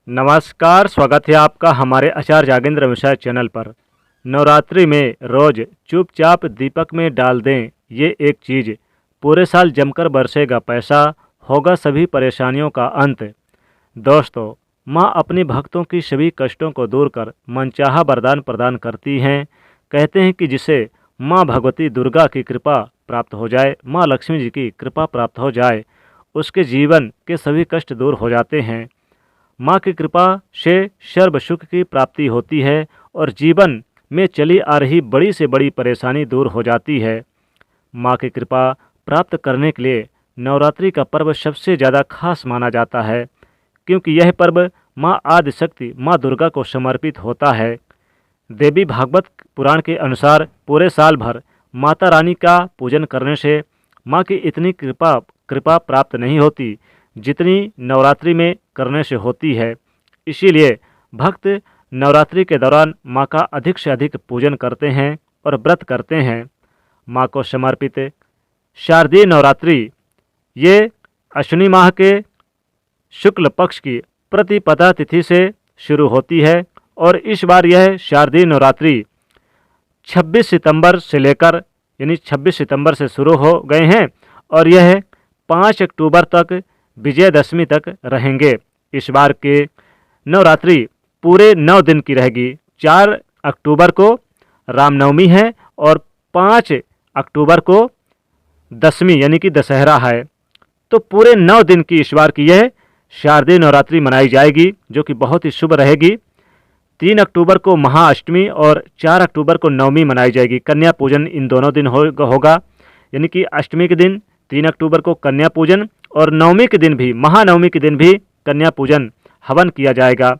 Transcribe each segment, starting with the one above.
नमस्कार, स्वागत है आपका हमारे आचार्य जागेंद्र मिश्रा चैनल पर। नवरात्रि में रोज चुपचाप दीपक में डाल दें ये एक चीज़, पूरे साल जमकर बरसेगा पैसा, होगा सभी परेशानियों का अंत। दोस्तों, माँ अपने भक्तों की सभी कष्टों को दूर कर मनचाहा वरदान प्रदान करती हैं। कहते हैं कि जिसे माँ भगवती दुर्गा की कृपा प्राप्त हो जाए, माँ लक्ष्मी जी की कृपा प्राप्त हो जाए, उसके जीवन के सभी कष्ट दूर हो जाते हैं। माँ की कृपा से सर्व सुख की प्राप्ति होती है और जीवन में चली आ रही बड़ी से बड़ी परेशानी दूर हो जाती है। माँ की कृपा प्राप्त करने के लिए नवरात्रि का पर्व सबसे ज़्यादा खास माना जाता है, क्योंकि यह पर्व माँ आदिशक्ति माँ दुर्गा को समर्पित होता है। देवी भागवत पुराण के अनुसार पूरे साल भर माता रानी का पूजन करने से माँ की इतनी कृपा प्राप्त नहीं होती जितनी नवरात्रि में करने से होती है। इसीलिए भक्त नवरात्रि के दौरान माँ का अधिक से अधिक पूजन करते हैं और व्रत करते हैं। माँ को समर्पित शारदीय नवरात्रि ये अश्विनी माह के शुक्ल पक्ष की प्रतिपदा तिथि से शुरू होती है और इस बार यह शारदीय नवरात्रि 26 सितंबर से लेकर यानी 26 सितंबर से शुरू हो गए हैं और यह 5 अक्टूबर तक विजयदशमी तक रहेंगे। इस बार के नवरात्रि पूरे 9 दिन की रहेगी। 4 अक्टूबर को रामनवमी है और 5 अक्टूबर को दशमी यानी कि दशहरा है। तो पूरे 9 दिन की इस बार की यह शारदीय नवरात्रि मनाई जाएगी, जो कि बहुत ही शुभ रहेगी। 3 अक्टूबर को महाअष्टमी और 4 अक्टूबर को नवमी मनाई जाएगी। कन्या पूजन इन दोनों दिन होगा, यानी कि अष्टमी के दिन 3 अक्टूबर को कन्या पूजन और नवमी के दिन भी, महानवमी के दिन भी कन्या पूजन हवन किया जाएगा।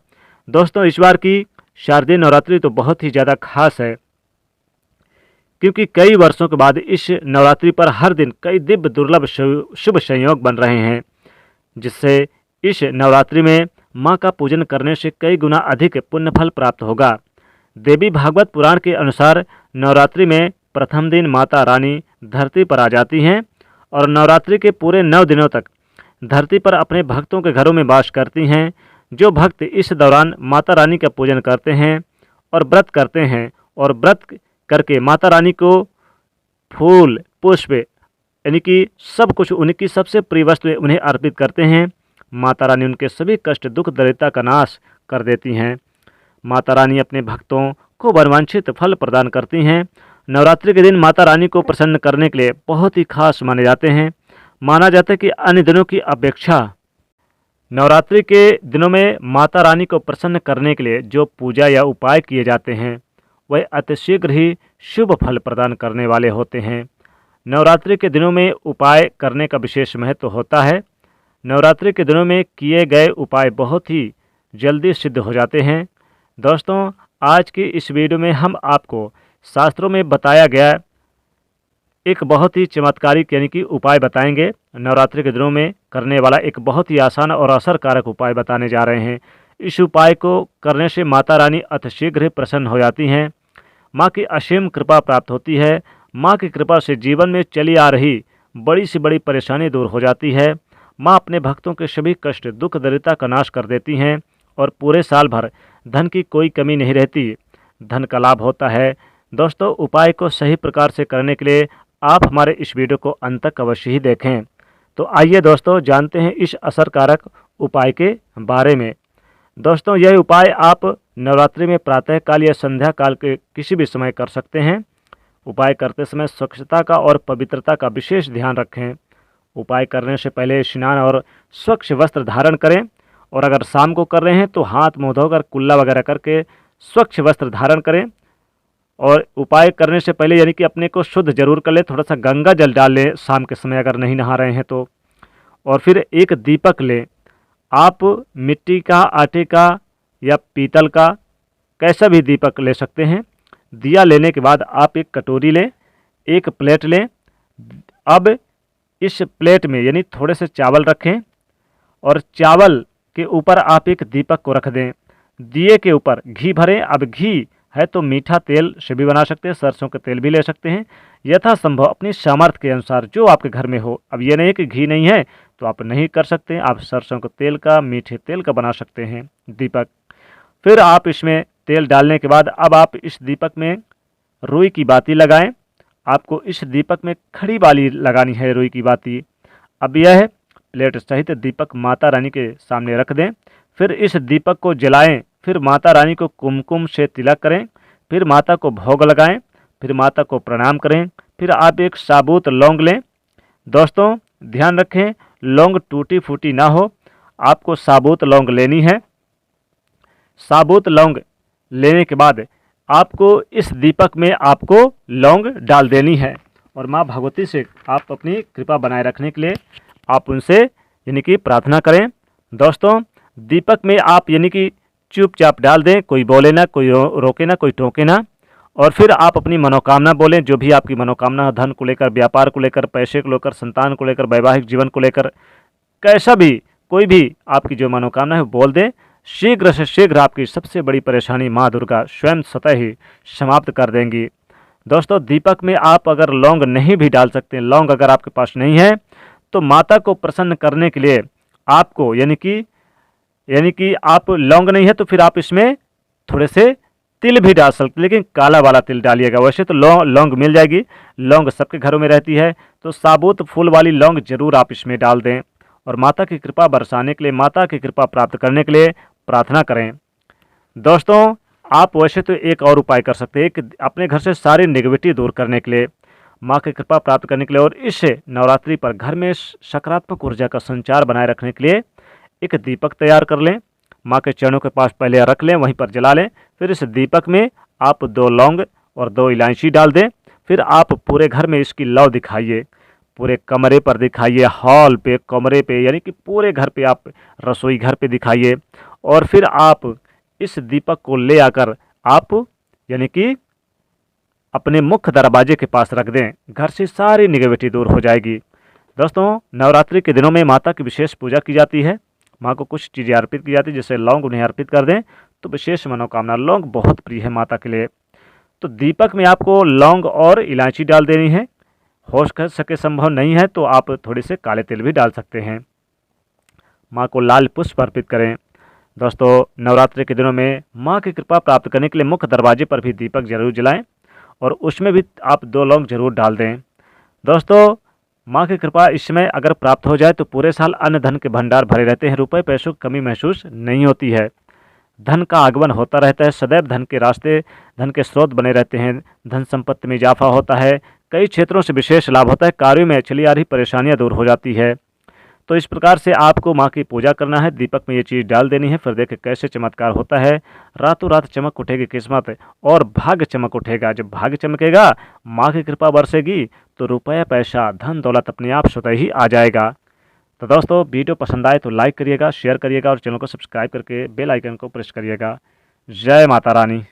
दोस्तों, इस बार की शारदीय नवरात्रि तो बहुत ही ज़्यादा खास है, क्योंकि कई वर्षों के बाद इस नवरात्रि पर हर दिन कई दिव्य दुर्लभ शुभ संयोग बन रहे हैं, जिससे इस नवरात्रि में माँ का पूजन करने से कई गुना अधिक पुण्य फल प्राप्त होगा। देवी भागवत पुराण के अनुसार नवरात्रि में प्रथम दिन माता रानी धरती पर आ जाती हैं और नवरात्रि के पूरे 9 दिनों तक धरती पर अपने भक्तों के घरों में वास करती हैं। जो भक्त इस दौरान माता रानी का पूजन करते हैं और व्रत करते हैं और व्रत करके माता रानी को फूल पुष्प यानी कि सब कुछ उनकी सबसे प्रिय वस्तु उन्हें अर्पित करते हैं, माता रानी उनके सभी कष्ट दुख दरिद्रता का नाश कर देती हैं। माता रानी अपने भक्तों को मनवांछित फल प्रदान करती हैं। नवरात्रि के दिन माता रानी को प्रसन्न करने के लिए बहुत ही खास माने जाते हैं। माना जाता है कि अन्य दिनों की अपेक्षा नवरात्रि के दिनों में माता रानी को प्रसन्न करने के लिए जो पूजा या उपाय किए जाते हैं वह अतिशीघ्र ही शुभ फल प्रदान करने वाले होते हैं। नवरात्रि के दिनों में उपाय करने का विशेष महत्व होता है। नवरात्रि के दिनों में किए गए उपाय बहुत ही जल्दी सिद्ध हो जाते हैं। दोस्तों, आज की इस वीडियो में हम आपको शास्त्रों में बताया गया एक बहुत ही चमत्कारिक यानी कि उपाय बताएंगे। नवरात्रि के दिनों में करने वाला एक बहुत ही आसान और असरकारक उपाय बताने जा रहे हैं। इस उपाय को करने से माता रानी अतिशीघ्र ही प्रसन्न हो जाती हैं। माँ की असीम कृपा प्राप्त होती है। माँ की कृपा से जीवन में चली आ रही बड़ी से बड़ी परेशानी दूर हो जाती है। माँ अपने भक्तों के सभी कष्ट दुख दरिद्रता का नाश कर देती हैं और पूरे साल भर धन की कोई कमी नहीं रहती, धन का लाभ होता है। दोस्तों, उपाय को सही प्रकार से करने के लिए आप हमारे इस वीडियो को अंत तक अवश्य ही देखें। तो आइए दोस्तों, जानते हैं इस असरकारक उपाय के बारे में। दोस्तों, यह उपाय आप नवरात्रि में प्रातः काल या संध्या काल के किसी भी समय कर सकते हैं। उपाय करते समय स्वच्छता का और पवित्रता का विशेष ध्यान रखें। उपाय करने से पहले स्नान और स्वच्छ वस्त्र धारण करें और अगर शाम को कर रहे हैं तो हाथ मुँह धोकर कुल्ला वगैरह करके स्वच्छ वस्त्र धारण करें। और उपाय करने से पहले यानी कि अपने को शुद्ध जरूर कर लें, थोड़ा सा गंगा जल डाल लें शाम के समय अगर नहीं नहा रहे हैं तो। और फिर एक दीपक लें। आप मिट्टी का, आटे का या पीतल का कैसा भी दीपक ले सकते हैं। दिया लेने के बाद आप एक कटोरी लें, एक प्लेट लें। अब इस प्लेट में यानी थोड़े से चावल रखें और चावल के ऊपर आप एक दीपक को रख दें। दिए के ऊपर घी भरें। अब घी है तो मीठा तेल से भी बना सकते हैं, सरसों के तेल भी ले सकते हैं, यथासंभव अपनी सामर्थ्य के अनुसार जो आपके घर में हो। अब ये नहीं है कि घी नहीं है तो आप नहीं कर सकते। आप सरसों के तेल का, मीठे तेल का बना सकते हैं दीपक। फिर आप इसमें तेल डालने के बाद अब आप इस दीपक में रुई की बाती लगाएं। आपको इस दीपक में खड़ी बाली लगानी है रुई की बाती। अब यह प्लेट सहित दीपक माता रानी के सामने रख दें। फिर इस दीपक को जलाएं। फिर माता रानी को कुमकुम से तिलक करें। फिर माता को भोग लगाएं। फिर माता को प्रणाम करें। फिर आप एक साबुत लौंग लें। दोस्तों ध्यान रखें, लौंग टूटी फूटी ना हो, आपको साबुत लौंग लेनी है। साबुत लौंग लेने के बाद आपको इस दीपक में आपको लौंग डाल देनी है और माँ भगवती से आप अपनी कृपा बनाए रखने के लिए आप उनसे यानी कि प्रार्थना करें। दोस्तों दीपक में आप यानी कि चुपचाप डाल दें, कोई बोले ना, कोई रोके ना, कोई टोके ना। और फिर आप अपनी मनोकामना बोलें, जो भी आपकी मनोकामना, धन को लेकर, व्यापार को लेकर, पैसे को लेकर, संतान को लेकर, वैवाहिक जीवन को लेकर, कैसा भी कोई भी आपकी जो मनोकामना है बोल दें। शीघ्र से शीघ्र आपकी सबसे बड़ी परेशानी माँ दुर्गा स्वयं स्वतः ही समाप्त कर देंगी। दोस्तों दीपक में आप अगर लौंग नहीं भी डाल सकते, लौंग अगर आपके पास नहीं है, तो माता को प्रसन्न करने के लिए आपको यानी कि आप लौंग नहीं है तो फिर आप इसमें थोड़े से तिल भी डाल सकते, लेकिन काला वाला तिल डालिएगा। वैसे तो लौंग मिल जाएगी, लौंग सबके घरों में रहती है, तो साबुत फूल वाली लौंग जरूर आप इसमें डाल दें और माता की कृपा बरसाने के लिए, माता की कृपा प्राप्त करने के लिए प्रार्थना करें। दोस्तों आप वैसे तो एक और उपाय कर सकते हैं, एक अपने घर से सारी नेगेटिविटी दूर करने के लिए, माँ की कृपा प्राप्त करने के लिए और इस नवरात्रि पर घर में सकारात्मक ऊर्जा का संचार बनाए रखने के लिए एक दीपक तैयार कर लें। माँ के चरणों के पास पहले रख लें, वहीं पर जला लें। फिर इस दीपक में आप 2 लौंग और 2 इलायची डाल दें। फिर आप पूरे घर में इसकी लौ दिखाइए, पूरे कमरे पर दिखाइए, हॉल पे, कमरे पे, यानी कि पूरे घर पे, आप रसोई घर पे दिखाइए। और फिर आप इस दीपक को ले आकर आप यानी कि अपने मुख्य दरवाजे के पास रख दें। घर से सारी नेगेटिविटी दूर हो जाएगी। दोस्तों नवरात्रि के दिनों में माता की विशेष पूजा की जाती है, माँ को कुछ चीज़ें अर्पित की जाती है, जैसे लौंग उन्हें अर्पित कर दें तो विशेष मनोकामना। लौंग बहुत प्रिय है माता के लिए, तो दीपक में आपको लौंग और इलायची डाल देनी है। हो सके संभव नहीं है तो आप थोड़े से काले तिल भी डाल सकते हैं। माँ को लाल पुष्प अर्पित करें। दोस्तों नवरात्रि के दिनों में माँ की कृपा प्राप्त करने के लिए मुख्य दरवाजे पर भी दीपक जरूर जलाएं और उसमें भी आप 2 लौंग जरूर डाल दें। दोस्तों माँ की कृपा इस समय अगर प्राप्त हो जाए तो पूरे साल अन्न धन के भंडार भरे रहते हैं, रुपए पैसों की कमी महसूस नहीं होती है, धन का आगमन होता रहता है, सदैव धन के रास्ते, धन के स्रोत बने रहते हैं, धन संपत्ति में इजाफा होता है, कई क्षेत्रों से विशेष लाभ होता है, कार्यों में चली आ रही परेशानियां दूर हो जाती है। तो इस प्रकार से आपको माँ की पूजा करना है, दीपक में ये चीज़ डाल देनी है। फिर देखें कैसे चमत्कार होता है, रातों रात चमक उठेगी किस्मत और भाग्य चमक उठेगा। जब भाग्य चमकेगा, माँ की कृपा बरसेगी, तो रुपया पैसा धन दौलत अपने आप स्वतः ही आ जाएगा। तो दोस्तों वीडियो पसंद आए तो लाइक करिएगा, शेयर करिएगा और चैनल को सब्सक्राइब करके बेल आइकन को प्रेस करिएगा। जय माता रानी।